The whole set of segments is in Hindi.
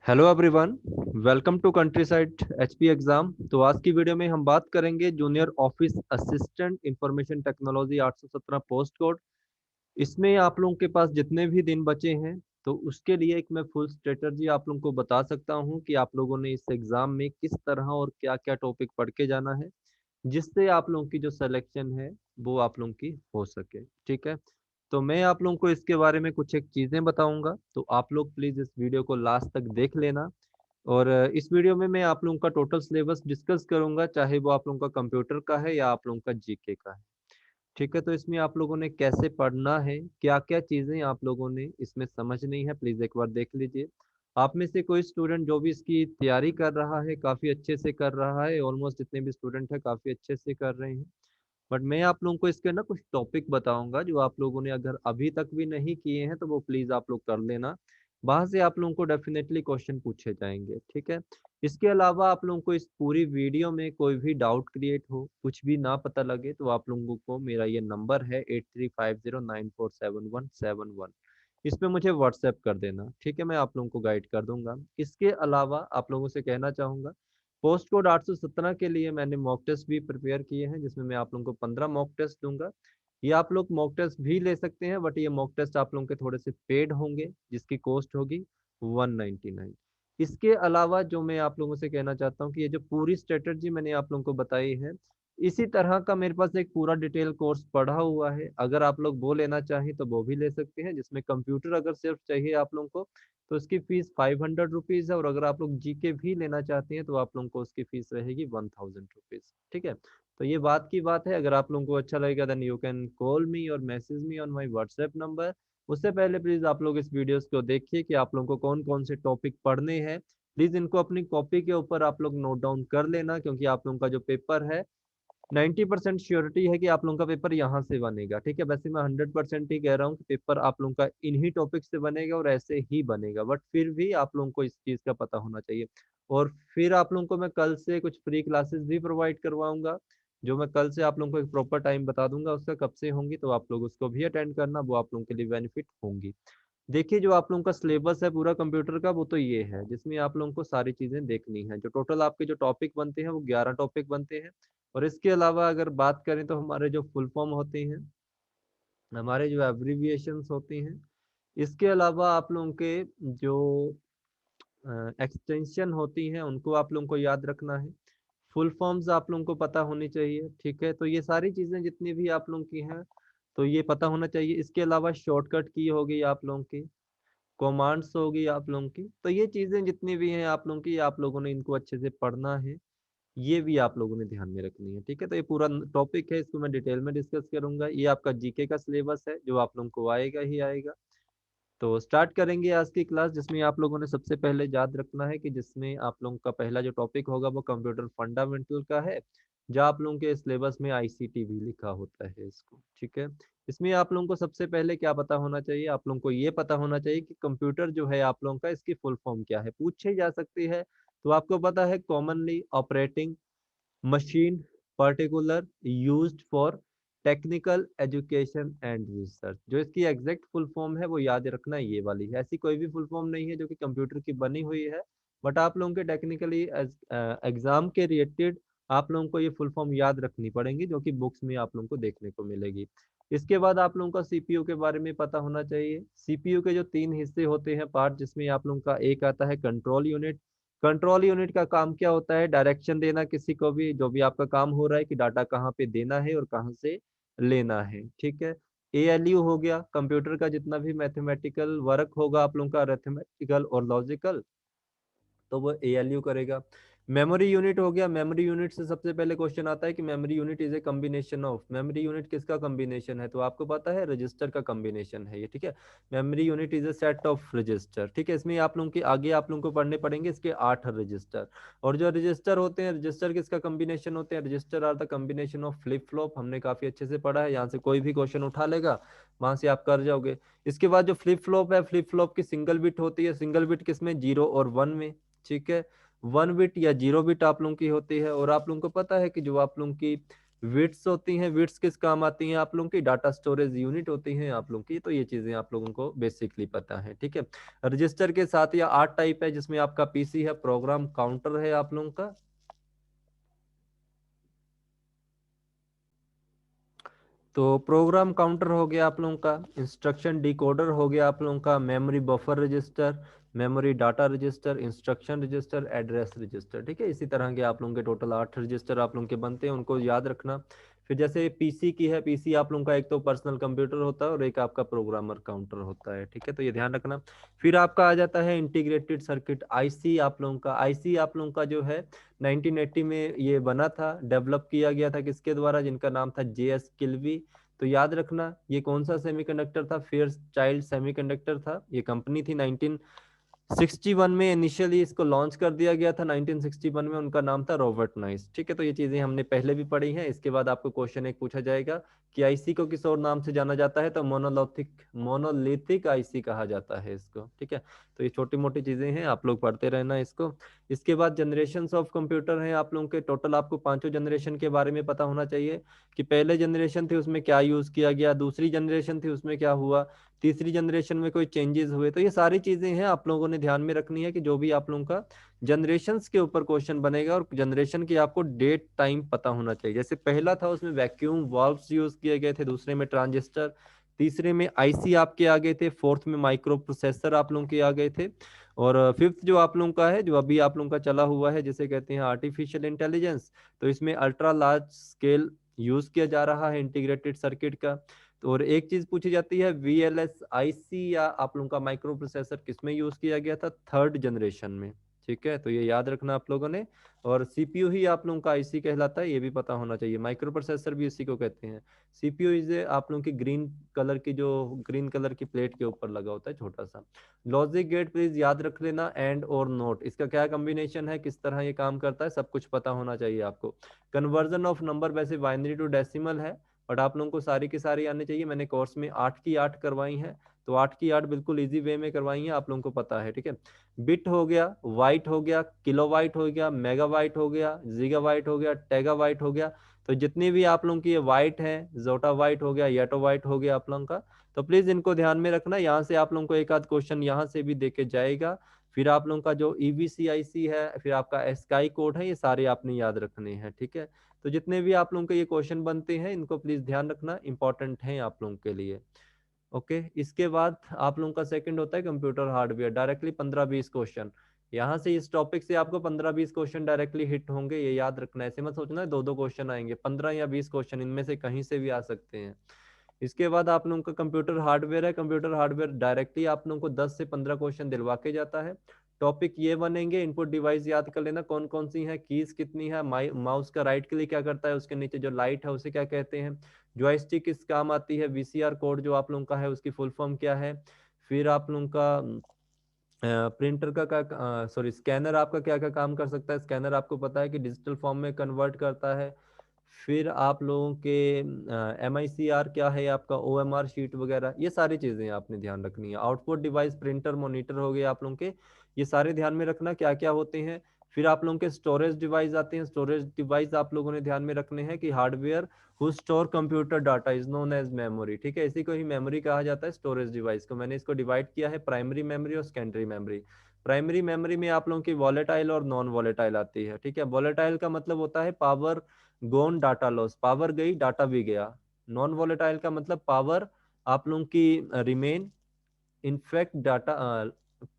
Hello everyone, welcome to countryside HP exam. तो आज की वीडियो में हम बात करेंगे junior office assistant information technology 817 post code. इसमें आप लोगों के पास जितने भी दिन बचे हैं तो उसके लिए एक मैं फुल स्ट्रेटजी आप लोगों को बता सकता हूं कि आप लोगों ने इस एग्जाम में किस तरह और क्या क्या टॉपिक पढ़ के जाना है, जिससे आप लोगों की जो सिलेक्शन है वो आप लोगों की हो सके। ठीक है, तो मैं आप लोगों को इसके बारे में कुछ एक चीज़ें बताऊंगा, तो आप लोग प्लीज़ इस वीडियो को लास्ट तक देख लेना। और इस वीडियो में मैं आप लोगों का टोटल सिलेबस डिस्कस करूंगा, चाहे वो आप लोगों का कंप्यूटर का है या आप लोगों का जीके का है। ठीक है, तो इसमें आप लोगों ने कैसे पढ़ना है, क्या क्या चीज़ें आप लोगों ने इसमें समझनी है, प्लीज़ एक बार देख लीजिए। आप में से कोई स्टूडेंट जो भी इसकी तैयारी कर रहा है काफ़ी अच्छे से कर रहा है, ऑलमोस्ट जितने भी स्टूडेंट है काफ़ी अच्छे से कर रहे हैं। बट मैं आप लोगों को इसके ना कुछ टॉपिक बताऊंगा जो आप लोगों ने अगर अभी तक भी नहीं किए हैं तो वो प्लीज आप लोग कर लेना। वहां से आप लोगों को डेफिनेटली क्वेश्चन पूछे जाएंगे। ठीक है, इसके अलावा आप लोगों को इस पूरी वीडियो में कोई भी डाउट क्रिएट हो, कुछ भी ना पता लगे, तो आप लोगों को मेरा ये नंबर है 8350947171, इस पे मुझे व्हाट्सएप कर देना। ठीक है, मैं आप लोगों को गाइड कर दूंगा। इसके अलावा आप लोगों से कहना चाहूंगा, पोस्ट कोड 817 के लिए मैंने मॉक टेस्ट भी प्रिपेयर किए हैं, जिसमें मैं आप लोगों को 15 मॉक टेस्ट दूंगा। ये आप लोग मॉक टेस्ट भी ले सकते हैं, बट ये मॉक टेस्ट आप लोगों के थोड़े से पेड होंगे, जिसकी कॉस्ट होगी 199। इसके अलावा जो मैं आप लोगों से कहना चाहता हूँ कि ये जो पूरी स्ट्रेटजी मैंने आप लोगों को बताई है, इसी तरह का मेरे पास एक पूरा डिटेल कोर्स पढ़ा हुआ है। अगर आप लोग वो लेना चाहें तो वो भी ले सकते हैं, जिसमें कंप्यूटर अगर सिर्फ चाहिए आप लोगों को तो उसकी फीस 500 रुपीज़ है, और अगर आप लोग जीके भी लेना चाहते हैं तो आप लोगों को उसकी फीस रहेगी 1000 रुपीज़। ठीक है, तो ये बात की बात है। अगर आप लोगों को अच्छा लगेगा then you can call me और message me on my WhatsApp number. उससे पहले प्लीज आप लोग इस वीडियोस को देखिए कि आप लोगों को कौन कौन से टॉपिक पढ़ने हैं। प्लीज इनको अपनी कॉपी के ऊपर आप लोग नोट डाउन कर लेना, क्योंकि आप लोगों का जो पेपर है 90% श्योरिटी है कि आप लोगों का पेपर यहाँ से बनेगा। ठीक है, वैसे मैं 100% ही कह रहा हूँ कि पेपर आप लोगों का इन्हीं टॉपिक से बनेगा और ऐसे ही बनेगा, बट फिर भी आप लोगों को इस चीज़ का पता होना चाहिए। और फिर आप लोगों को मैं कल से कुछ फ्री क्लासेस भी प्रोवाइड करवाऊंगा, जो मैं कल से आप लोगों को एक प्रॉपर टाइम बता दूंगा उसका कब से होंगी, तो आप लोग उसको भी अटेंड करना, वो आप लोगों के लिए बेनिफिट होंगी। देखिए, जो आप लोगों का सिलेबस है पूरा कंप्यूटर का, वो तो ये है जिसमें आप लोगों को सारी चीजें देखनी है। जो टोटल आपके जो टॉपिक बनते हैं वो 11 टॉपिक बनते हैं। और इसके अलावा अगर बात करें तो हमारे जो फुल फॉर्म होते हैं, हमारे जो एब्रिविएशंस होती हैं, इसके अलावा आप लोगों के जो एक्सटेंशन होती हैं उनको आप लोगों को याद रखना है। फुल फॉर्म्स आप लोगों को पता होनी चाहिए। ठीक है, तो ये सारी चीजें जितनी भी आप लोगों की हैं तो ये पता होना चाहिए। इसके अलावा शॉर्टकट की होगी आप लोगों की, कमांड्स होगी आप लोगों की, तो ये चीजें जितनी भी हैं आप लोगों की, आप लोगों ने इनको अच्छे से पढ़ना है, ये भी आप लोगों ने ध्यान में रखनी है। ठीक है, तो ये पूरा टॉपिक है, इसको मैं डिटेल में डिस्कस करूंगा। ये आपका जीके का सिलेबस है जो आप लोगों को आएगा ही आएगा। तो स्टार्ट करेंगे आज की क्लास, जिसमें आप लोगों ने सबसे पहले याद रखना है कि जिसमें आप लोगों का पहला जो टॉपिक होगा वो कंप्यूटर फंडामेंटल का है, जो आप लोगों के सिलेबस में आईसीटी भी लिखा होता है इसको। ठीक है, इसमें आप लोगों को सबसे पहले क्या पता होना चाहिए, आप लोगों को ये पता होना चाहिए कि कंप्यूटर जो है आप लोगों का, इसकी फुल फॉर्म क्या है, पूछे जा सकती है। तो आपको पता है commonly operating machine particular used for technical education and research. जो इसकी एग्जैक्ट फुल फॉर्म है वो याद रखना ये वाली है। ऐसी कोई भी फुल फॉर्म नहीं है जो कि कंप्यूटर की बनी हुई है, बट आप लोगों के टेक्निकली एग्जाम के रिलेटेड आप लोगों को ये फुल फॉर्म याद रखनी पड़ेगी, जो कि बुक्स में आप लोगों को देखने को मिलेगी। इसके बाद आप लोगों का सीपीयू के बारे में पता होना चाहिए। सीपीयू के जो 3 हिस्से होते हैं पार्ट, जिसमें आप लोगों का एक आता है कंट्रोल यूनिट। कंट्रोल यूनिट का काम क्या होता है, डायरेक्शन देना किसी को भी, जो भी आपका काम हो रहा है कि डाटा कहाँ पे देना है और कहाँ से लेना है। ठीक है, एएलयू हो गया, कंप्यूटर का जितना भी मैथमेटिकल वर्क होगा आप लोगों का, अरिथमेटिकल और लॉजिकल, तो वो एएलयू करेगा। मेमोरी यूनिट हो गया, मेमोरी यूनिट से सबसे पहले क्वेश्चन आता है कि memory unit is a combination of, memory unit किसका कॉम्बिनेशन है, तो आपको पता है रजिस्टर का कॉम्बिनेशन है ये। ठीक है, memory unit is a set of register. ठीक है, इसमें आप लोगों के आगे आप लोगों को पढ़ने पड़ेंगे इसके 8 रजिस्टर। और जो रजिस्टर होते हैं, रजिस्टर किसका कॉम्बिनेशन होते हैं, register are the combination of flip flop. हमने काफी अच्छे से पढ़ा है, यहाँ से कोई भी क्वेश्चन उठा लेगा वहां से आप कर जाओगे। इसके बाद जो फ्लिप फ्लॉप है, फ्लिप फ्लॉप की सिंगल बिट होती है, सिंगल बिट किसमें, 0 और 1 में। ठीक है, 1 बिट या 0 बिट आप लोगों की होती है। और आप लोगों को पता है कि जो आप लोगों की विड्स होती हैं, विड्स किस काम आती हैं आप लोगों की, डाटा स्टोरेज यूनिट होती हैं आप लोगों की। तो ये चीजें आप लोगों को बेसिकली पता है, ठीक है। रजिस्टर के साथ या 8 टाइप है, जिसमें आपका पीसी है, प्रोग्राम काउंटर है आप लोगों का, तो प्रोग्राम काउंटर हो गया आप लोगों का, इंस्ट्रक्शन डिकोडर हो गया आप लोगों का, memory buffer register, memory data register, instruction register, address register, ठीक है। इसी तरह के आप लोगों के टोटल 8 रजिस्टर आप लोगों के बनते हैं, उनको याद रखना। फिर जैसे पीसी की है, पीसी आप लोगों का एक तो पर्सनल कंप्यूटर होता है और एक आपका प्रोग्रामर काउंटर होता है, ठीक है, तो ये ध्यान रखना। फिर आपका आ जाता है इंटीग्रेटेड सर्किट, आईसी आप लोगों का, आईसी आप लोगों का जो है 1980 में ये बना था, डेवलप किया गया था किसके द्वारा, जिनका नाम था जेएस किल्वी। तो याद रखना ये कौन सा सेमीकंडक्टर था, फेयर चाइल्ड सेमीकंडक्टर था, ये कंपनी थी 1961 में इनिशियली इसको लॉन्च कर दिया गया था। 1961 में उनका नाम था रॉबर्ट नॉइस, ठीक है। तो ये चीजें हमने पहले भी पढ़ी हैं। इसके बाद आपको क्वेश्चन एक पूछा जाएगा कि आईसी को किस और नाम से जाना जाता है, तो मोनोलिथिक आईसी कहा जाता है इसको, ठीक है। तो ये छोटी मोटी चीजें हैं, आप लोग पढ़ते रहना इसको। इसके बाद जनरेशन ऑफ कंप्यूटर हैं आप लोगों के, टोटल आपको पांचों जनरेशन के बारे में पता होना चाहिए कि पहले जनरेशन थी उसमें क्या यूज किया गया, दूसरी जनरेशन थी उसमें क्या हुआ, तीसरी जनरेशन में कोई चेंजेस हुए। तो ये सारी चीजें हैं आप लोगों ने ध्यान में रखनी है कि जो भी आप लोगों का जनरेशन्स के ऊपर क्वेश्चन बनेगा और जनरेशन की आपको डेट टाइम पता होना चाहिए। जैसे पहला था उसमें वैक्यूम वाल्व्स यूज किए गए थे, दूसरे में ट्रांजिस्टर, तीसरे में आईसी आपके आ गए थे, फोर्थ में माइक्रो प्रोसेसर आप लोगों के आ गए थे, और फिफ्थ जो आप लोगों का है, जो अभी आप लोगों का चला हुआ है, जिसे कहते हैं आर्टिफिशियल इंटेलिजेंस, तो इसमें अल्ट्रा लार्ज स्केल यूज किया जा रहा है इंटीग्रेटेड सर्किट का। तो और एक चीज पूछी जाती है, वीएलएसआईसी या आप लोगों का माइक्रो प्रोसेसर किसमें यूज किया गया था, थर्ड जनरेशन में, ठीक है। तो ये याद रखना आप लोगों ने। और सीपीयू ही आप लोगों का आईसी कहलाता है, ये भी पता होना चाहिए, माइक्रो प्रोसेसर भी इसी को कहते हैं। सीपीयू इज आप लोगों की ग्रीन कलर की, जो ग्रीन कलर की प्लेट के ऊपर लगा होता है छोटा सा। लॉजिक गेट प्लीज याद रख लेना, एंड और नोट, इसका क्या कॉम्बिनेशन है, किस तरह ये काम करता है, सब कुछ पता होना चाहिए आपको। कन्वर्जन ऑफ नंबर वैसे बाइनरी टू डेसिमल है, बट आप लोगों को सारी की सारी आनी चाहिए। मैंने कोर्स में 8 की 8 करवाई हैं, तो 8 की 8 बिल्कुल इजी वे में करवाई हैं, आप लोगों को पता है, ठीक है। बिट हो गया, वाइट हो गया, किलोवाइट हो गया, मेगावाइट हो गया, जीगावाइट हो गया, टेगावाइट हो गया। तो जितनी भी आप लोगों की ये वाइट है, जोटा वाइट हो गया, येटोवाइट हो गया आप लोगों का, तो प्लीज इनको ध्यान में रखना। यहाँ से आप लोगों को एक आध क्वेश्चन यहाँ से भी देके जाएगा। फिर आप लोगों का जो ईवीसीआईसी है, फिर आपका एस्काई कोड है, ये सारे आपने याद रखने हैं, ठीक है। तो जितने भी आप लोगों के ये क्वेश्चन बनते हैं, इनको प्लीज ध्यान रखना, इंपॉर्टेंट हैं आप लोगों के लिए। ओके, इसके बाद आप लोगों का सेकंड होता है कंप्यूटर हार्डवेयर, डायरेक्टली 15-20 क्वेश्चन। यहाँ से इस टॉपिक से आपको 15-20 क्वेश्चन डायरेक्टली हिट होंगे, ये याद रखना है। ऐसे मत सोचना दो दो क्वेश्चन आएंगे, 15 या 20 क्वेश्चन इनमें से कहीं से भी आ सकते हैं। इसके बाद आप लोगों का कंप्यूटर हार्डवेयर है, कंप्यूटर हार्डवेयर डायरेक्टली आप लोगों को 10 से 15 क्वेश्चन दिलवा के जाता है। टॉपिक ये बनेंगे, इनपुट डिवाइस याद कर लेना कौन कौन सी है, कीज कितनी है, माउस का राइट क्लिक क्या करता है, उसके नीचे जो लाइट है उसे क्या कहते हैं, जॉयस्टिक किस काम आती है, वीसीआर कोड जो आप लोगों का है उसकी फुल फॉर्म क्या है, फिर आप लोगों का प्रिंटर का सॉरी स्कैनर आपका क्या क्या काम कर सकता है, स्कैनर आपको पता है कि डिजिटल फॉर्म में कन्वर्ट करता है। फिर आप लोगों के MICR क्या है, आपका OMR शीट वगैरह, ये सारी चीजें आपने ध्यान रखनी है। आउटपुट डिवाइस प्रिंटर मॉनिटर हो गए आप लोगों के, ये सारे ध्यान में रखना क्या क्या होते हैं। फिर आप लोगों के स्टोरेज डिवाइस आते हैं, स्टोरेज डिवाइस आप लोगों ने ध्यान में रखने हैं कि hardware who store computer data is known as memory, ठीक है। इसी को ही मेमोरी कहा जाता है, स्टोरेज डिवाइस को। मैंने इसको डिवाइड किया है प्राइमरी मेमोरी और सेकेंडरी मेमोरी। प्राइमरी मेमोरी में आप लोगों की वॉलेटाइल और नॉन वॉलेटाइल आती है, ठीक है। वॉलेटाइल का मतलब होता है पावर गोन डाटा लॉस, पावर गई डाटा भी गया। नॉन वॉलेटाइल का मतलब पावर आप लोगों की remain, in fact data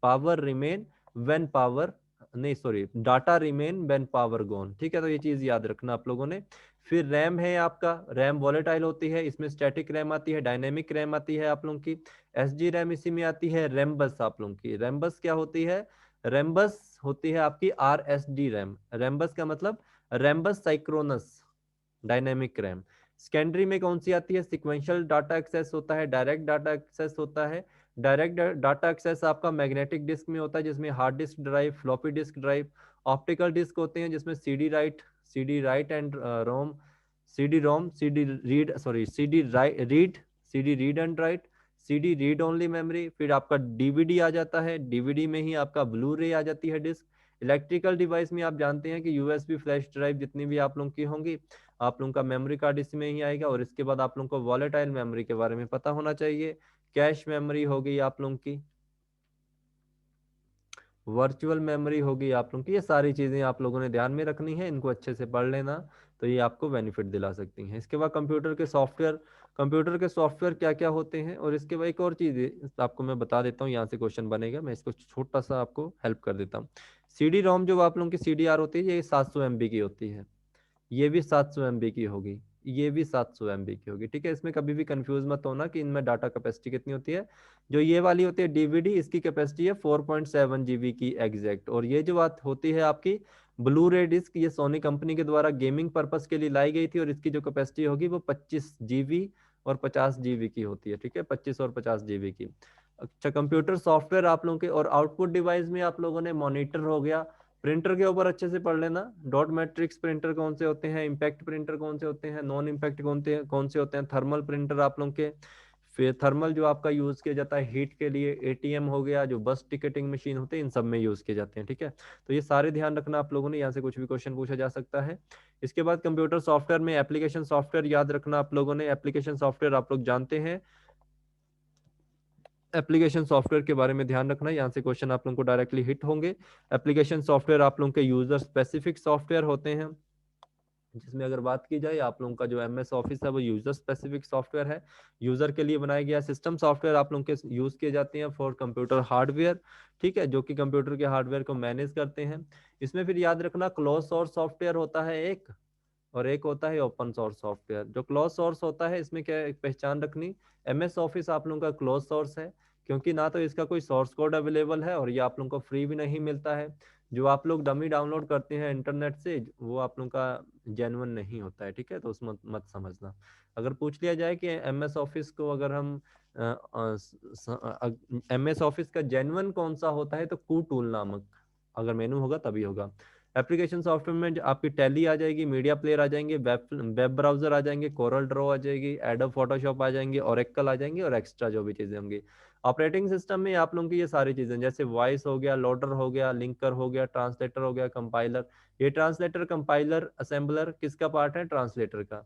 power remain when power, नहीं sorry, data remain when power gone, ठीक है। तो ये चीज याद रखना आप लोगों ने। फिर रैम है आपका, रैम वॉलेटाइल होती है, इसमें स्टैटिक रैम आती है, डायनेमिक रैम आती है आप लोगों की। SG रैम इसी में आती है। रैमबस आप लोगों की, रैमबस क्या होती है, रैमबस होती है आपकी RSD रैम। रैमबस का मतलब रैमबस साइक्रोनस डायनेमिक रैम। सेकेंडरी में कौन सी आती है, सिक्वेंशियल डाटा एक्सेस होता है, डायरेक्ट डाटा एक्सेस होता है। डायरेक्ट डाटा एक्सेस आपका मैग्नेटिक डिस्क में होता है, जिसमें hard disk drive, floppy disk drive, optical disk होते हैं, जिसमें CD write and ROM, CD ROM, CD read, sorry CD read and write, CD read only memory. फिर आपका DVD आ जाता है, DVD में ही आपका ब्लू रे आ जाती है डिस्क। इलेक्ट्रिकल डिवाइस में आप जानते हैं कि यूएसबी फ्लैश ड्राइव जितनी भी आप लोगों की होंगी, आप लोगों का मेमोरी कार्ड इसमें ही आएगा। और इसके बाद आप लोगों को वॉलेटाइल मेमोरी के बारे में पता होना चाहिए। कैश मेमोरी हो गई आप लोगों की, वर्चुअल मेमोरी होगी आप लोगों की, ये सारी चीज़ें आप लोगों ने ध्यान में रखनी है, इनको अच्छे से पढ़ लेना, तो ये आपको बेनिफिट दिला सकती हैं। इसके बाद कंप्यूटर के सॉफ्टवेयर क्या क्या होते हैं, और इसके बाद एक और चीज़ आपको मैं बता देता हूँ, यहाँ से क्वेश्चन बनेगा, मैं इसको छोटा सा आपको हेल्प कर देता हूँ। CD रोम जो आप लोगों की CDR होती है, ये 700 MB की होती है, ये भी 700 MB की होगी, ये भी 700 MB की होगी, ठीक है। इसमें कभी भी कंफ्यूज मत होना कि इनमें डाटा कैपेसिटी कितनी होती है। जो ये वाली होती है DVD, इसकी कैपेसिटी है 4.7 GB की एग्जैक्ट। और ये जो बात होती है आपकी ब्लू रे डिस्क, ये सोनी कंपनी के द्वारा गेमिंग पर्पस के लिए लाई गई थी, और इसकी जो कैपेसिटी होगी वो 25 GB और 50 GB की होती है, ठीक है, 25 और 50 GB की। अच्छा, कंप्यूटर सॉफ्टवेयर आप लोगों के, और आउटपुट डिवाइस में आप लोगों ने मॉनिटर हो गया, प्रिंटर के ऊपर अच्छे से पढ़ लेना, डॉट मैट्रिक्स प्रिंटर कौन से होते हैं, इम्पैक्ट प्रिंटर कौन से होते हैं, नॉन इम्पैक्ट कौन से होते हैं, थर्मल प्रिंटर आप लोगों के। फिर थर्मल जो आपका यूज किया जाता है हीट के लिए, ATM हो गया, जो बस टिकटिंग मशीन होते हैं, इन सब में यूज किए जाते हैं, ठीक है। तो ये सारे ध्यान रखना आप लोगों ने, यहाँ से कुछ भी क्वेश्चन पूछा जा सकता है। इसके बाद कंप्यूटर सॉफ्टवेयर में एप्लीकेशन सॉफ्टवेयर याद रखना आप लोगों ने। एप्लीकेशन सॉफ्टवेयर आप लोग जानते हैं, एप्लीकेशन सॉफ्टवेयर के बारे में ध्यान रखना, यहाँ से क्वेश्चन आप लोगों को डायरेक्टली हिट होंगे। एप्लीकेशन सॉफ्टवेयर आप लोगों के यूजर स्पेसिफिक सॉफ्टवेयर होते हैं, जिसमें अगर बात की जाए आप लोगों का जो MS ऑफिस है वो यूजर स्पेसिफिक सॉफ्टवेयर है, यूजर के लिए बनाया गया। सिस्टम सॉफ्टवेयर आप लोगों के यूज किए जाते हैं फॉर कंप्यूटर हार्डवेयर, ठीक है, जो कि कंप्यूटर के हार्डवेयर को मैनेज करते हैं। इसमें फिर याद रखना क्लोज सोर्स सॉफ्टवेयर होता है एक, और एक होता है ओपन सोर्स सॉफ्टवेयर। जो क्लोज सोर्स होता है, इसमें क्या एक पहचान रखनी, MS ऑफिस आप लोगों का क्लोज सोर्स है, क्योंकि ना तो इसका कोई सोर्स कोड अवेलेबल है, और ये आप लोगों को फ्री भी नहीं मिलता है। जो आप लोग डमी डाउनलोड करते हैं इंटरनेट से, वो आप लोगों का जेन्युइन नहीं होता है, ठीक है, तो उसमें मत समझना। अगर पूछ लिया जाए कि MS ऑफिस को अगर हम MS ऑफिस का जेन्युइन कौन सा होता है, तो कू टूल नामक अगर मेनू होगा तभी होगा। एप्लीकेशन सॉफ्टवेयर में आपकी टैली आ जाएगी, मीडिया प्लेयर आ जाएंगे, वेब ब्राउजर आ जाएंगे, कोरल ड्रॉ आ जाएगी, एडोब फोटोशॉप आ जाएंगे, ओरेकल आ जाएंगे, और एक्स्ट्रा जो भी चीजें होंगी। ऑपरेटिंग सिस्टम में आप लोगों की ये सारी चीजें, जैसे वॉइस हो गया, लोडर हो गया, लिंकर हो गया, ट्रांसलेटर हो गया, कंपाइलर। ये ट्रांसलेटर, कंपाइलर, असेंबलर किसका पार्ट है, ट्रांसलेटर का,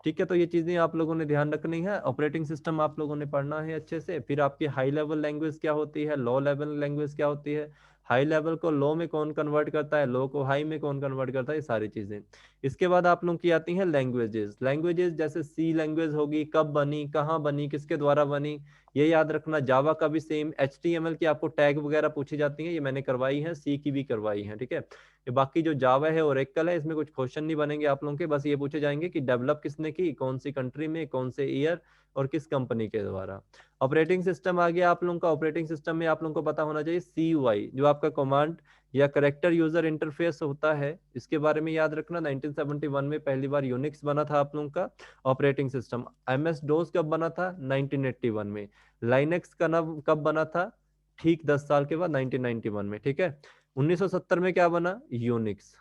ठीक है। तो ये चीजें आप लोगों ने ध्यान रखनी है। ऑपरेटिंग सिस्टम आप लोगों ने पढ़ना है अच्छे से। फिर आपकी हाई लेवल लैंग्वेज क्या होती है, लो लेवल लैंग्वेज क्या होती है, हाई लेवल को लो में कौन कन्वर्ट करता है, लो को हाई में कौन कन्वर्ट करता है, ये सारी चीजें। इसके बाद आप लोग की आती हैं लैंग्वेजेस। लैंग्वेजेस जैसे C लैंग्वेज होगी, कब बनी, कहाँ बनी, किसके द्वारा बनी, ये याद रखना। जावा का भी सेम। HTML की आपको टैग वगैरह पूछी जाती है, ये मैंने करवाई है, C की भी करवाई है, ठीक है। ये बाकी जो जावा है और ओरेकल है, इसमें कुछ क्वेश्चन नहीं बनेंगे आप लोगों के, बस ये पूछे जाएंगे कि डेवलप किसने की, कौन सी कंट्री में, कौन से ईयर, और किस कंपनी के द्वारा। ऑपरेटिंग सिस्टम आ गया आप लोगों का। ऑपरेटिंग सिस्टम में आप लोगों को पता होना चाहिए CUI, जो आपका कमांड या करेक्टर यूजर इंटरफेस होता है, इसके बारे में याद रखना। 1971 में पहली बार यूनिक्स बना था आप लोगों का ऑपरेटिंग सिस्टम। MS डोस कब बना था, 1981 में। लाइनेक्स का नाम कब बना था, ठीक 10 साल के बाद, 1991 में, ठीक है। 1970 में क्या बना, यूनिक्स।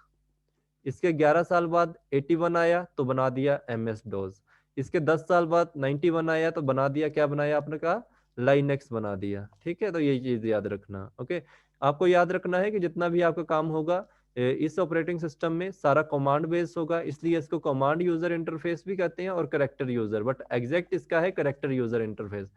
इसके 11 साल बाद 81 आया तो बना दिया MS डोज। इसके 10 साल बाद 91 आया तो बना दिया, क्या बनाया आपने कहा, लाइनेक्स बना दिया, ठीक है। तो ये चीज याद रखना, ओके। आपको याद रखना है कि जितना भी आपका काम होगा इस ऑपरेटिंग सिस्टम में सारा कमांड बेस्ड होगा, इसलिए इसको कमांड यूजर इंटरफेस भी कहते हैं और करेक्टर यूजर, बट एग्जैक्ट इसका है करेक्टर यूजर इंटरफेस।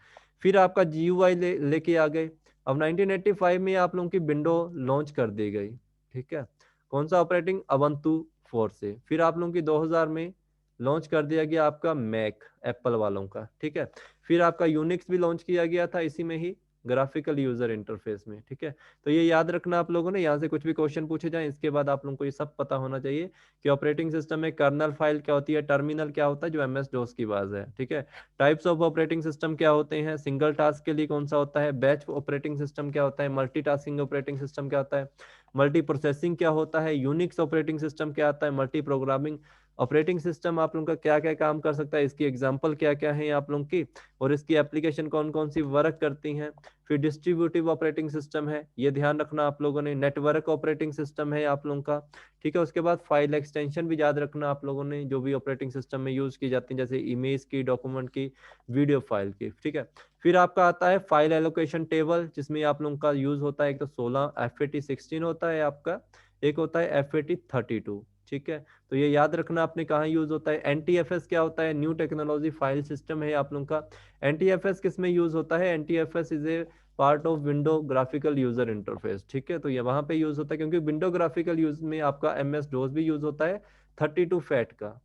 फिर आपका GUI लेके आ गए। अब 1985 में आप लोगों की विंडो लॉन्च कर दी गई, ठीक है। कौन सा ऑपरेटिंग, अबंतु 4 से। फिर आप लोगों की 2000 में लॉन्च कर दिया गया आपका मैक, एप्पल वालों का, ठीक है। फिर आपका यूनिक्स भी लॉन्च किया गया था इसी में ही, ग्राफिकल यूजर इंटरफेस में, ठीक है। तो ये याद रखना आप लोगों ने, यहाँ से कुछ भी क्वेश्चन पूछे जाए इसके बाद आप लोगों को ये सब पता होना चाहिए कि ऑपरेटिंग सिस्टम में कर्नल फाइल क्या होती है, टर्मिनल क्या होता है, जो MS डोस की बात है, ठीक है। टाइप्स ऑफ ऑपरेटिंग सिस्टम क्या होते हैं, सिंगल टास्क के लिए कौन सा होता है, बैच ऑपरेटिंग सिस्टम क्या होता है, मल्टीटास्किंग ऑपरेटिंग सिस्टम क्या होता है, मल्टी प्रोसेसिंग क्या होता है, यूनिक्स ऑपरेटिंग सिस्टम क्या आता है, मल्टी प्रोग्रामिंग ऑपरेटिंग सिस्टम आप लोगों का क्या क्या काम कर सकता है, इसकी एग्जांपल क्या क्या है आप लोगों की, और इसकी एप्लीकेशन कौन कौन सी वर्क करती हैं। फिर डिस्ट्रीब्यूटिव ऑपरेटिंग सिस्टम है, ये ध्यान रखना आप लोगों ने। नेटवर्क ऑपरेटिंग सिस्टम है आप लोगों का, ठीक है। उसके बाद फाइल एक्सटेंशन भी याद रखना आप लोगों ने, जो भी ऑपरेटिंग सिस्टम में यूज की जाती है, जैसे इमेज की, डॉक्यूमेंट की, वीडियो फाइल की, ठीक है। फिर आपका आता है फाइल एलोकेशन टेबल, जिसमें आप लोगों का यूज होता है, एक तो 16 FAT16 होता है आपका, एक होता है FAT32, ठीक है। तो ये याद रखना आपने कहाँ यूज होता है। NTFS क्या होता है, न्यू टेक्नोलॉजी फाइल सिस्टम है आप लोगों का। NTFS किस में यूज होता है, NTFS is a part of window graphical user interface, ठीक है। तो ये वहां पे यूज होता है, क्योंकि विंडो ग्राफिकल यूज में आपका MS DOS भी यूज होता है 32 FAT का,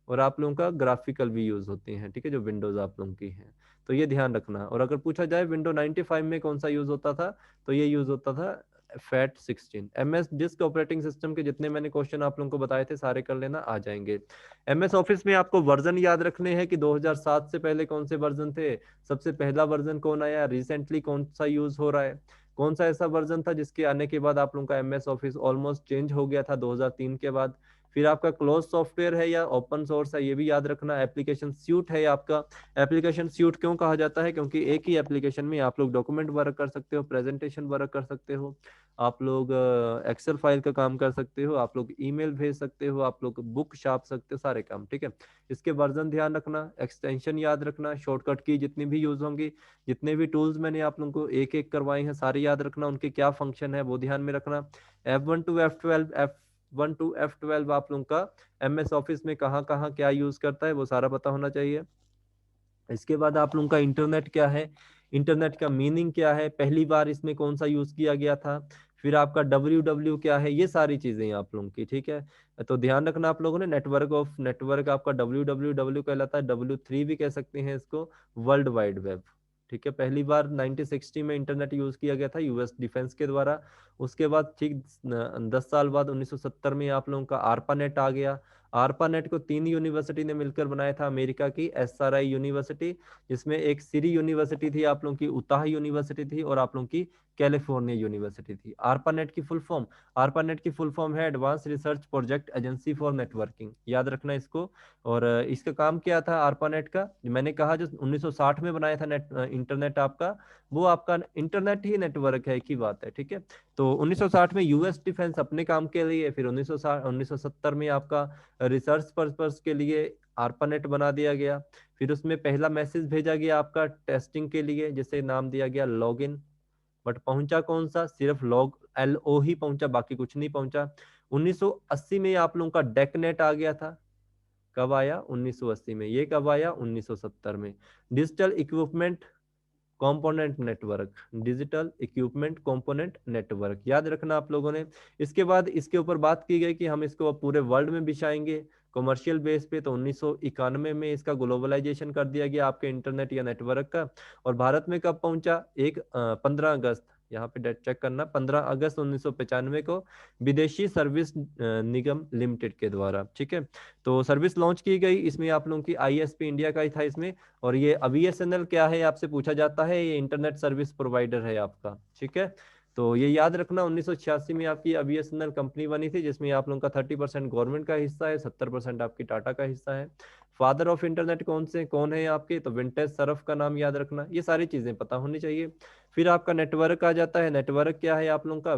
और आप लोगों का ग्राफिकल भी यूज होती हैं, ठीक है, जो विंडोज आप लोगों की हैं। तो ये ध्यान रखना। और अगर पूछा जाए विंडो 95 में कौन सा यूज होता था, तो ये यूज होता था FAT16। MS disk operating system के जितने मैंने क्वेश्चन आप लोगों को बताए थे सारे कर लेना, आ जाएंगे। MS ऑफिस में आपको वर्जन याद रखने हैं कि 2007 से पहले कौन से वर्जन थे, सबसे पहला वर्जन कौन आया, रिसेंटली कौन सा यूज हो रहा है, कौन सा ऐसा वर्जन था जिसके आने के बाद आप लोगों का MS ऑफिस ऑलमोस्ट चेंज हो गया था 2003 के बाद। फिर आपका क्लोज सॉफ्टवेयर है या ओपन सोर्स है, ये भी याद रखना। एप्लीकेशन सूट है आपका। एप्लीकेशन सूट क्यों कहा जाता है, क्योंकि एक ही एप्लीकेशन में आप लोग डॉक्यूमेंट वर्क कर सकते हो, प्रेजेंटेशन वर्क कर सकते हो, आप लोग एक्सेल फाइल का काम कर सकते हो, आप लोग ईमेल भेज सकते हो, आप लोग बुक छाप सकते हो, सारे काम, ठीक है। इसके वर्जन ध्यान रखना, एक्सटेंशन याद रखना, शॉर्टकट की जितनी भी यूज होंगी, जितने भी टूल्स मैंने आप लोगों को एक एक करवाए हैं सारे याद रखना, उनके क्या फंक्शन है वो ध्यान में रखना। F1 to F12 आप लोगों का MS ऑफिस में कहाँ कहाँ क्या यूज करता है वो सारा पता होना चाहिए। इसके बाद आप लोगों का इंटरनेट क्या है, इंटरनेट का मीनिंग क्या है, पहली बार इसमें कौन सा यूज किया गया था, फिर आपका WW क्या है, ये सारी चीजें आप लोगों की, ठीक है। तो ध्यान रखना आप लोगों ने। नेटवर्क आपका WWW कहलाता है, W3 भी कह सकते हैं इसको, वर्ल्ड वाइड वेब, ठीक है। पहली बार 1960 में इंटरनेट यूज किया गया था US डिफेंस के द्वारा। उसके बाद ठीक 10 साल बाद 1970 में आप लोगों का ARPANET आ गया। ARPANET को 3 यूनिवर्सिटी ने मिलकर बनाया था, अमेरिका की SRI यूनिवर्सिटी, जिसमें एक सीरी यूनिवर्सिटी थी आप लोगों की, उताह यूनिवर्सिटी थी, और आप लोगों की कैलिफोर्निया यूनिवर्सिटी थी। ARPANET की फुल फॉर्म है advance research project agency for networking, याद रखना इसको। और इसका काम क्या था ARPANET का, मैंने कहा जो 1960 में बनाया था इंटरनेट आपका, वो आपका इंटरनेट ही नेटवर्क है, एक ही बात है, ठीक है। तो 1960 में US डिफेंस अपने काम के लिए, फिर 1970 में आपका रिसर्च पर्पस के लिए ARPANET बना दिया गया। फिर उसमें पहला मैसेज भेजा गया आपका टेस्टिंग के लिए, जिसे नाम दिया गया लॉगिन। बट पहुंचा कौन सा, सिर्फ LO ही पहुंचा, बाकी कुछ नहीं पहुंचा। 1980 में आप लोगों का डेकनेट आ गया था। कब आया, 1980 में। ये कब आया, 1970 में। Digital equipment component network, digital equipment component network, याद रखना आप लोगों ने। इसके बाद इसके ऊपर बात की गई कि हम इसको पूरे वर्ल्ड में बिछाएंगे कमर्शियल बेस पे, तो 1991 में इसका ग्लोबलाइजेशन कर दिया गया आपके इंटरनेट या नेटवर्क का। और भारत में कब पहुंचा, 15 अगस्त, यहाँ पे डेट चेक करना, 15 अगस्त 1995 को विदेशी सर्विस निगम लिमिटेड के द्वारा, ठीक है। तो सर्विस लॉन्च की गई, इसमें आप लोगों की ISP इंडिया का ही था इसमें। और ये BSNL क्या है आपसे पूछा जाता है, ये इंटरनेट सर्विस प्रोवाइडर है आपका, ठीक है। तो ये याद रखना, 1986 में आपकी BSNL कंपनी बनी थी, जिसमें आप लोगों का 30% गवर्नमेंट का हिस्सा है, 70% आपकी टाटा का हिस्सा है। फादर ऑफ इंटरनेट कौन है आपके, तो विंटेज सरफ का नाम याद रखना, ये सारी चीजें पता होनी चाहिए। फिर आपका नेटवर्क आ जाता है। नेटवर्क क्या है आप लोगों का,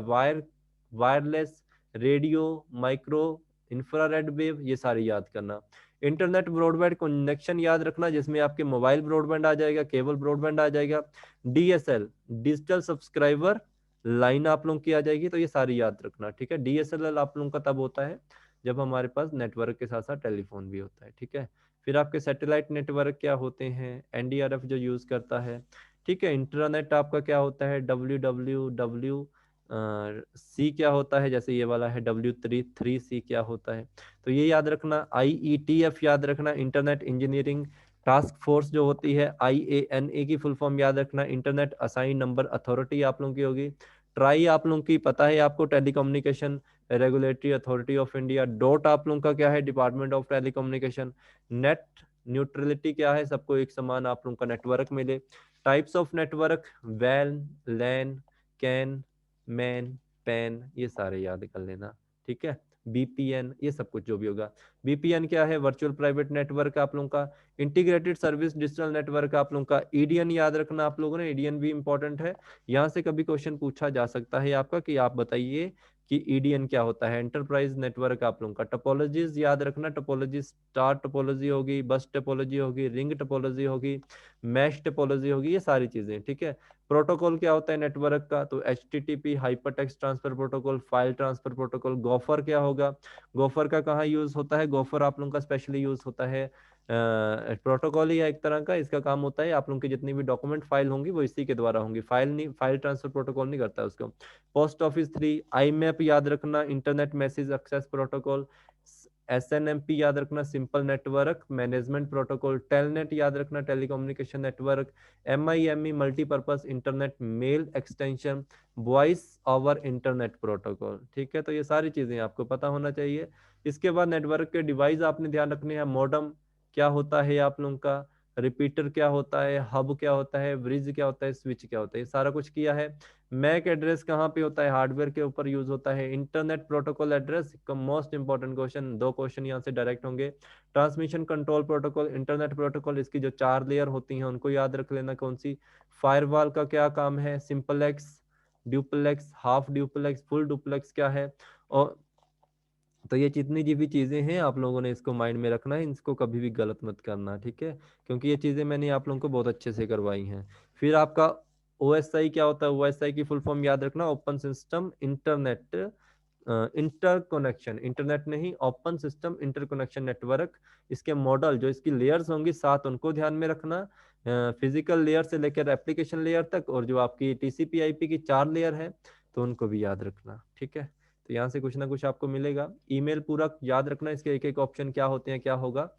wireless, radio, micro, infrared wave, ये सारी याद करना। इंटरनेट ब्रॉडबैंड कनेक्शन याद रखना, जिसमें आपके मोबाइल ब्रॉडबैंड आ जाएगा, केबल ब्रॉडबैंड आ जाएगा। DSL, डिजिटल सब्सक्राइबर लाइन आप लोगों की आ जाएगी। तो ये सारी याद रखना, ठीक है। DSLR आप लोगों का तब होता है जब हमारे पास नेटवर्क के साथ साथ टेलीफोन भी होता है, ठीक है। फिर आपके सैटेलाइट नेटवर्क क्या होते हैं, NDRF जो यूज करता है, ठीक है। इंटरनेट आपका क्या होता है, WWW C क्या होता है, जैसे ये वाला है W3C क्या होता है। तो ये याद रखना। IETF याद रखना, इंटरनेट इंजीनियरिंग टास्क फोर्स जो होती है। IANA की फुल फॉर्म याद रखना, इंटरनेट असाइन नंबर अथॉरिटी आप लोगों की होगी। ट्राई आप लोगों की पता है आपको, telecommunication regulatory authority of India. Dot आप लोगों का क्या है, department of telecommunication. Net neutrality क्या है, सबको एक समान आप लोगों का नेटवर्क मिले। टाइप्स ऑफ नेटवर्क, वैन, लैन, कैन, मैन, पैन, ये सारे याद कर लेना, ठीक है। बीपीएन, ये सब कुछ जो भी होगा। बीपीएन क्या है? वर्चुअल प्राइवेट नेटवर्क आप लोगों का। इंटीग्रेटेड सर्विस डिजिटल नेटवर्क आप लोगों का। ईडीएन याद रखना आप लोगों ने, ईडीएन भी इंपॉर्टेंट है, यहाँ से कभी क्वेश्चन पूछा जा सकता है आपका कि आप बताइए कि ईडीएन क्या होता है। एंटरप्राइज नेटवर्क आप लोगों का। टोपोलॉजीज याद रखना, टोपोलॉजी स्टार टोपोलॉजी होगी, बस टोपोलॉजी होगी, रिंग टोपोलॉजी होगी, मैश टोपोलॉजी होगी, ये सारी चीजें, ठीक है। प्रोटोकॉल क्या होता है नेटवर्क का? तो HTTP hypertext transfer protocol, file transfer protocol. Gopher क्या होगा? गोफर का कहाँ यूज होता है? गोफर आप लोगों का स्पेशली यूज होता है, प्रोटोकॉल ही है एक तरह का। इसका काम होता है आप लोगों की जितनी भी डॉक्यूमेंट फाइल होंगी वो इसी के द्वारा होंगी, फाइल नहीं, फाइल ट्रांसफर प्रोटोकॉल नहीं करता उसको। पोस्ट ऑफिस 3, IMAP याद रखना, internet message access protocol. SNMP याद रखना, simple network management protocol. Telnet याद रखना, telecommunication network. MIME multipurpose internet mail extension, voice over internet protocol, ठीक है। तो ये सारी चीजें आपको पता होना चाहिए। इसके बाद नेटवर्क के डिवाइस आपने ध्यान रखने हैं। मॉडम क्या होता है आप लोगों का, रिपीटर क्या होता है, हब क्या होता है, ब्रिज क्या होता है, स्विच क्या होता है, ये सारा कुछ किया है। मैक एड्रेस कहाँ पे होता है? हार्डवेयर के ऊपर यूज होता है। इंटरनेट प्रोटोकॉल एड्रेस का मोस्ट इंपॉर्टेंट क्वेश्चन, 2 क्वेश्चन यहाँ से डायरेक्ट होंगे। Transmission control protocol, internet protocol, इसकी जो 4 लेयर होती हैं उनको याद रख लेना कौन सी। फायरवॉल का क्या काम है? Simplex, duplex, half duplex, full duplex क्या है। और तो ये जितनी जी भी चीजें हैं आप लोगों ने इसको माइंड में रखना है, इसको कभी भी गलत मत करना, ठीक है, क्योंकि ये चीजें मैंने आप लोगों को बहुत अच्छे से करवाई हैं। फिर आपका OSI क्या होता है? OSI की फुल फॉर्म याद रखना, open system internet interconnection, internet नहीं, ओपन सिस्टम इंटरकनेक्शन नेटवर्क। इसके मॉडल जो इसकी लेयर्स होंगी 7 उनको ध्यान में रखना, फिजिकल लेयर से लेकर एप्लीकेशन लेयर तक, और जो आपकी TCP/IP की 4 लेयर है तो उनको भी याद रखना, ठीक है। तो यहाँ से कुछ ना कुछ आपको मिलेगा। ईमेल पूरा याद रखना, इसके एक एक ऑप्शन क्या होते हैं, क्या होगा।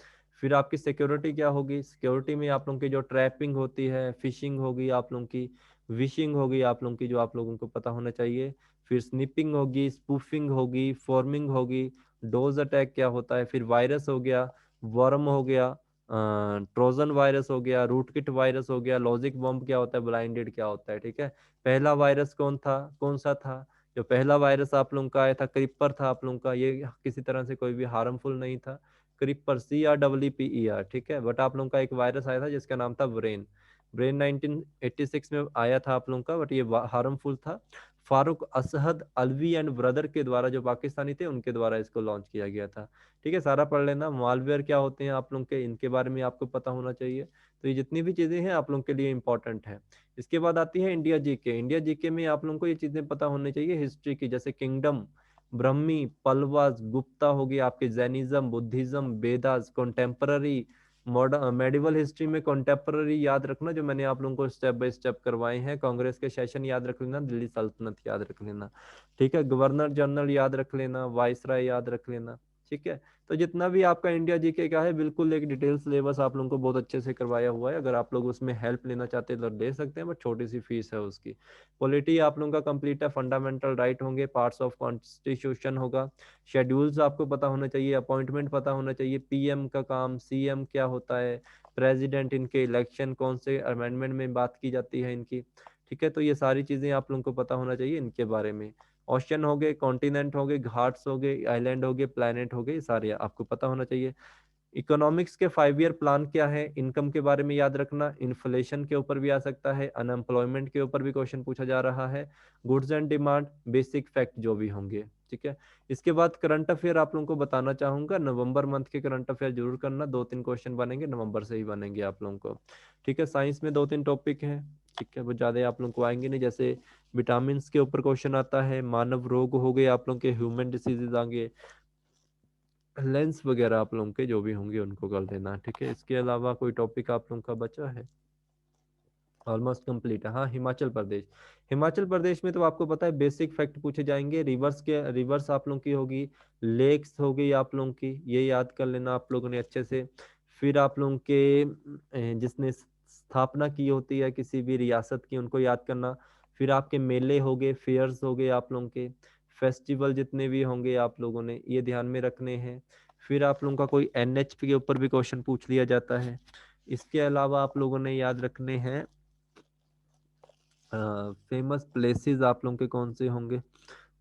फिर आपकी सिक्योरिटी क्या होगी? सिक्योरिटी में आप लोगों की जो ट्रैपिंग होती है, फिशिंग होगी आप लोगों की, विशिंग होगी आप लोगों की, जो आप लोगों को पता होना चाहिए। फिर स्निपिंग होगी, स्पूफिंग होगी, फॉर्मिंग होगी, डोज अटैक क्या होता है, फिर वायरस हो गया, वर्म हो गया, ट्रोजन वायरस हो गया, रूटकिट वायरस हो गया, लॉजिक बॉम्ब क्या होता है, ब्लाइंडेड क्या होता है, ठीक है। पहला वायरस कौन सा था? जो पहला वायरस आप लोगों का आया था क्रिपर था आप लोगों का, ये किसी तरह से कोई भी हार्मफुल नहीं था। क्रिपर, CREEPER, ठीक है। बट आप लोगों का एक वायरस आया था जिसका नाम था ब्रेन, ब्रेन 1986 में आया था आप लोगों का, बट ये हार्मफुल था। फारूक असहद अलवी एंड ब्रदर के द्वारा, जो पाकिस्तानी थे, उनके द्वारा इसको लॉन्च किया गया था, ठीक है। सारा पढ़ लेना। मालवेयर क्या होते हैं आप लोगों के, इनके बारे में आपको पता होना चाहिए। तो ये जितनी भी चीजें हैं आप लोगों के लिए इंपॉर्टेंट है। इसके बाद आती है इंडिया जीके। इंडिया जीके में आप लोगों को ये चीजें पता होनी चाहिए हिस्ट्री की, जैसे किंगडम, ब्रह्मी, पल्वास, गुप्ता हो गई आपके, Jainism, Buddhism, Vedas, contemporary, modern medieval history में कॉन्टेम्पररी याद रखना, जो मैंने आप लोगों को स्टेप बाय स्टेप करवाए हैं। कांग्रेस के सेशन याद रख लेना, दिल्ली सल्तनत याद रख लेना, ठीक है। गवर्नर जनरल याद रख लेना, वाइसराय याद रख लेना, ठीक है। तो जितना भी आपका इंडिया जीके का है, बिल्कुल एक डिटेल सिलेबस आप लोगों को बहुत अच्छे से करवाया हुआ है। अगर आप लोग उसमें हेल्प लेना चाहते हैं तो ले सकते हैं, बट छोटी सी फीस है उसकी। पॉलिटी आप लोगों का कंप्लीट है। फंडामेंटल राइट होंगे, पार्ट्स ऑफ कॉन्स्टिट्यूशन होगा, शेड्यूल्स आपको पता होना चाहिए, अपॉइंटमेंट पता होना चाहिए, PM का काम, CM क्या होता है, प्रेसिडेंट, इनके इलेक्शन कौन से अमेंडमेंट में बात की जाती है इनकी, ठीक है। तो ये सारी चीजें आप लोगों को पता होना चाहिए इनके बारे में। ओशन हो गए, कॉन्टिनेंट हो गए, घाट्स हो गए, आइलैंड हो गए, प्लैनेट हो गए, सारे आपको पता होना चाहिए। इकोनॉमिक्स के 5 ईयर प्लान क्या है, इनकम के बारे में याद रखना, इन्फ्लेशन के ऊपर भी आ सकता है, अनएम्प्लॉयमेंट के ऊपर भी क्वेश्चन पूछा जा रहा है, goods and demand, basic fact जो भी होंगे, ठीक है। इसके बाद करंट अफेयर आप लोगों को बताना चाहूंगा, नवंबर मंथ के करंट अफेयर जरूर करना, 2-3 क्वेश्चन बनेंगे, नवंबर से ही बनेंगे आप लोगों को, ठीक है। साइंस में 2-3 टॉपिक हैं, ठीक है, वो ज्यादा आप लोगों को आएंगे नहीं, जैसे विटामिन के ऊपर क्वेश्चन आता है, मानव रोग हो गए आप लोगों के, ह्यूमन डिसीजेज आएंगे, लेंस वगैरह आप लोगों के जो भी होंगे उनको कर देना, ठीक है। इसके अलावा कोई टॉपिक आप लोगों का बचा है? ऑलमोस्ट कंप्लीट है। हाँ, हिमाचल प्रदेश, हिमाचल प्रदेश में तो आपको पता है बेसिक फैक्ट पूछे जाएंगे, रिवर्स आप लोगों की होगी, लेक्स हो गई आप लोगों की, ये याद कर लेना आप लोगों ने अच्छे से। फिर आप लोगों के जिसने स्थापना की होती है किसी भी रियासत की, उनको याद करना। फिर आपके मेले हो गए, फेयर्स हो गए आप लोगों के, फेस्टिवल जितने भी होंगे आप लोगों ने ये ध्यान में रखने हैं। फिर आप लोगों का कोई NH के ऊपर भी क्वेश्चन पूछ लिया जाता है। इसके अलावा आप लोगों ने याद रखने हैं फेमस प्लेसेस आप लोगों के कौन से होंगे,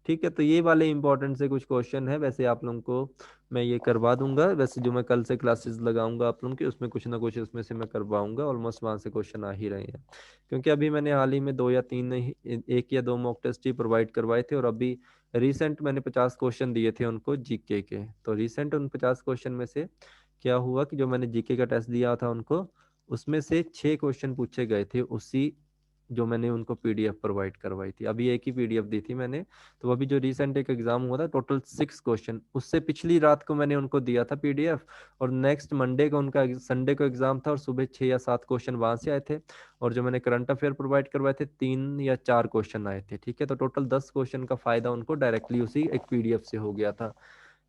ठीक है। तो ये वाले इंपॉर्टेंट से कुछ क्वेश्चन है, वैसे आप लोगों को मैं ये करवा दूंगा, वैसे जो मैं कल से क्लासेस लगाऊंगा आप लोगों की, उसमें कुछ ना कुछ उसमें से मैं करवाऊंगा, ऑलमोस्ट वहाँ से क्वेश्चन आ ही रहे हैं। क्योंकि अभी मैंने हाल ही में 2 या 3 नहीं, 1 या 2 मॉक टेस्ट ही प्रोवाइड करवाए थे, और अभी रिसेंट मैंने 50 क्वेश्चन दिए थे उनको जीके के। तो रिसेंट उन 50 क्वेश्चन में से क्या हुआ कि जो मैंने जीके का टेस्ट दिया था उनको, उसमें से 6 क्वेश्चन पूछे गए थे उसी जो मैंने उनको पीडीएफ प्रोवाइड करवाई थी। अभी एक ही पीडीएफ दी थी मैंने। तो अभी जो रिसेंट एक एग्जाम हुआ था, टोटल 6 क्वेश्चन, उससे पिछली रात को मैंने उनको दिया था पीडीएफ, और नेक्स्ट मंडे को उनका संडे को एग्जाम था, और सुबह 6 या 7 क्वेश्चन वहां से आए थे। और जो मैंने करंट अफेयर प्रोवाइड करवाए थे, 3 या 4 क्वेश्चन आए थे। ठीक है, तो टोटल 10 क्वेश्चन का फायदा उनको डायरेक्टली उसी एक पीडीएफ से हो गया था।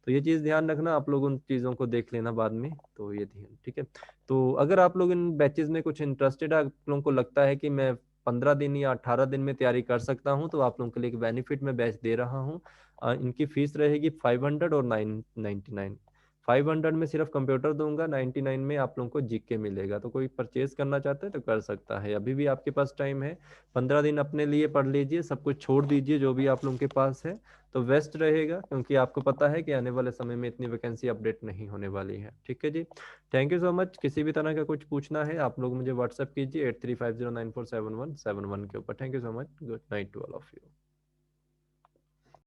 तो ये चीज़ ध्यान रखना, आप लोग उन चीज़ों को देख लेना बाद में। तो ये ध्यान, ठीक है। तो अगर आप लोग इन बैचेज में कुछ इंटरेस्टेड है, आप लोगों को लगता है कि मैं 15 दिन या 18 दिन में तैयारी कर सकता हूँ, तो आप लोगों के लिए एक बेनिफिट में बैच दे रहा हूँ। इनकी फीस रहेगी 500 और 999। 500 में सिर्फ कंप्यूटर दूंगा, 99 में आप लोगों को जीके मिलेगा। तो कोई परचेज करना चाहता है तो कर सकता है, अभी भी आपके पास टाइम है। 15 दिन अपने लिए पढ़ लीजिए, सब कुछ छोड़ दीजिए जो भी आप लोगों के पास है, तो बेस्ट रहेगा। क्योंकि आपको पता है कि आने वाले समय में इतनी वैकेंसी अपडेट नहीं होने वाली है। ठीक है जी, थैंक यू सो मच। किसी भी तरह का कुछ पूछना है आप लोग मुझे व्हाट्सएप कीजिए 8350947171 के ऊपर। Thank you so much, good night to all of you.